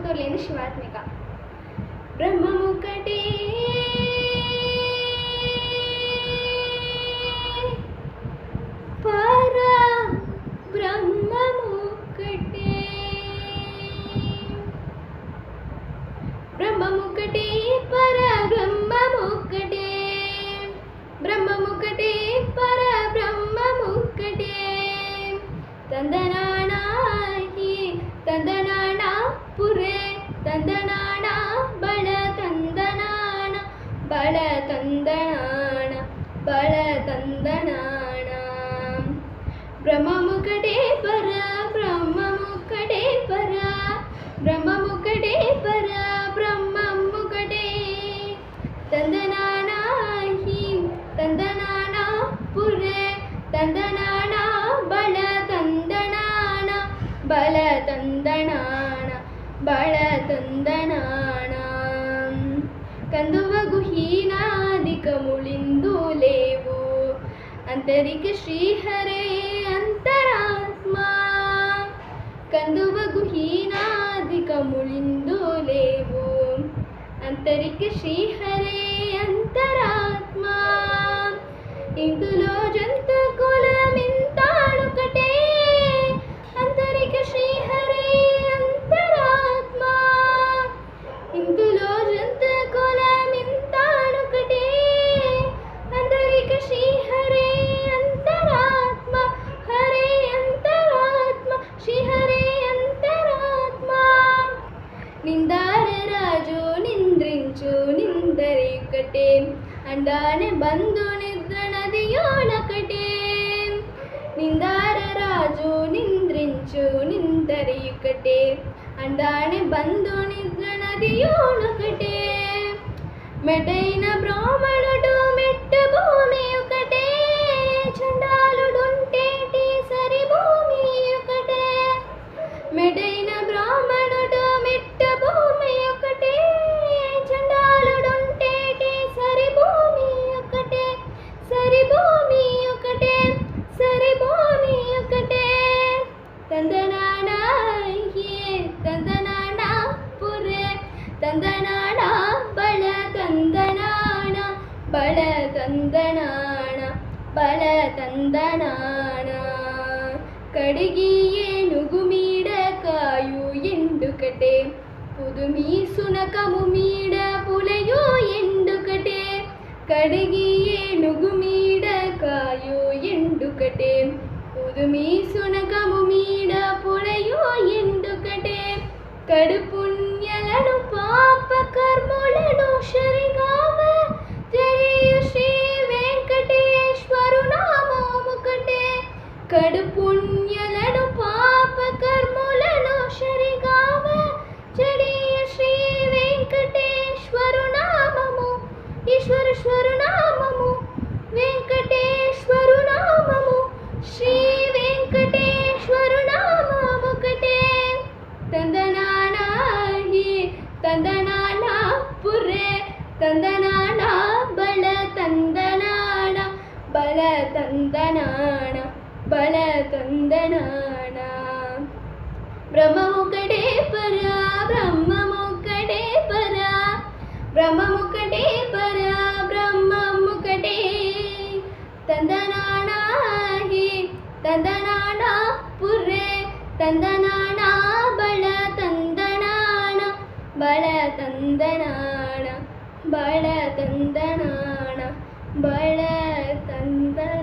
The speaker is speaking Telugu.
కొత్తూరులేని శివాత్మిక. బ్రహ్మముకటే పర బ్రహ్మముకటే, బ్రహ్మముకటే పర బ్రహ్మముకటే, బ్రహ్మముకటే పర బ్రహ్మముకటే. తందనానా హి తందనానా పురే తందనానా బళ తందనాన బళ తందనాన బళ తందనాన. బ్రహ్మముకటే పర బ్రహ్మముకటే పర బ్రహ్మముకటే పర బ్రహ్మముకటే. తందనానా హి తందనానా పురే తందనానా బళ తందనాన బళ తందనాన బళ తందనాన. కందువగు హీనాదికములిందు లేవు అంతరిక శ్రీహరే అంతరాత్మా. కందువగు హీనాదికములిందు లేవు అంతరిక శ్రీహరే అంతరాత్మా. ఇందులో జంతు కులమింతాడొకటే అంతరిక శ్రీహరే అంతరాత్మా. ఇందులో జంతు కులమింతాడొకటే అంతరిక శ్రీహరే అంతరాత్మ హరే అంతరాత్మ శ్రీహరే అంతరాత్మ. నిందార రాజు నింద్రించు నిందరికటే అండానే బంధు నిద్ర నదియోనకటే. నిందార రాజు నింద్రించు నిందరికటే అండానే బంధు నిద్ర నదియోనకటే. మెటైన బ్రాహ్మణుడు మెట్ట భూమి ఒకటే చండాలుడుంటేటి సరి భూమి ఒకటే. మెటైన బ్రాహ్మణుడు మెట్ట భూమి ఒకటే చండాలుడుంటేటి సరి భూమి ఒకటే సరి భూమి ఒకటే సరి భూమి ఒకటే. తందనానా హి తందనానా పురే తందనానా బళ తందనాన బళ తందనాన బళ తందనాన. కడిగి ఏనుగు మీడ కాయు ఎండుకటే పుదుమి సునకము మీడ పులయో ఎండుకటే. కడిగి ఏనుగు మీడ కాయు ఎండుకటే పుదుమి సునకము మీడ పులయో ఎండుకటే. కడు పుణ్యలను పాప కర్ములను శరిగావ జరియు శ్రీ వెంకటేశ్వరు నామముకటే. కడు పుణ్యలను పాప కర్ములను శరిగావ జరియు శ్రీ వెంకటేశ్వరు నామము ఈశ్వరేశ్వరు నామము వెంకటేశ్వరు నామము శ్రీ వెంకటేశ్వరు నామముకటే. తందనానా హి తందనానా పురే తందనానా బళ తందనాన బళ తందనాన బళ తందనాన. బ్రహ్మముకటే పర బ్రహ్మముకటే పర బ్రహ్మముకటే పర బ్రహ్మముకటే. తందనానా హి తందనానా పురే తందనానా బళ తందనాన బళ తందనాన బళ తందనాన బళ తందనాన.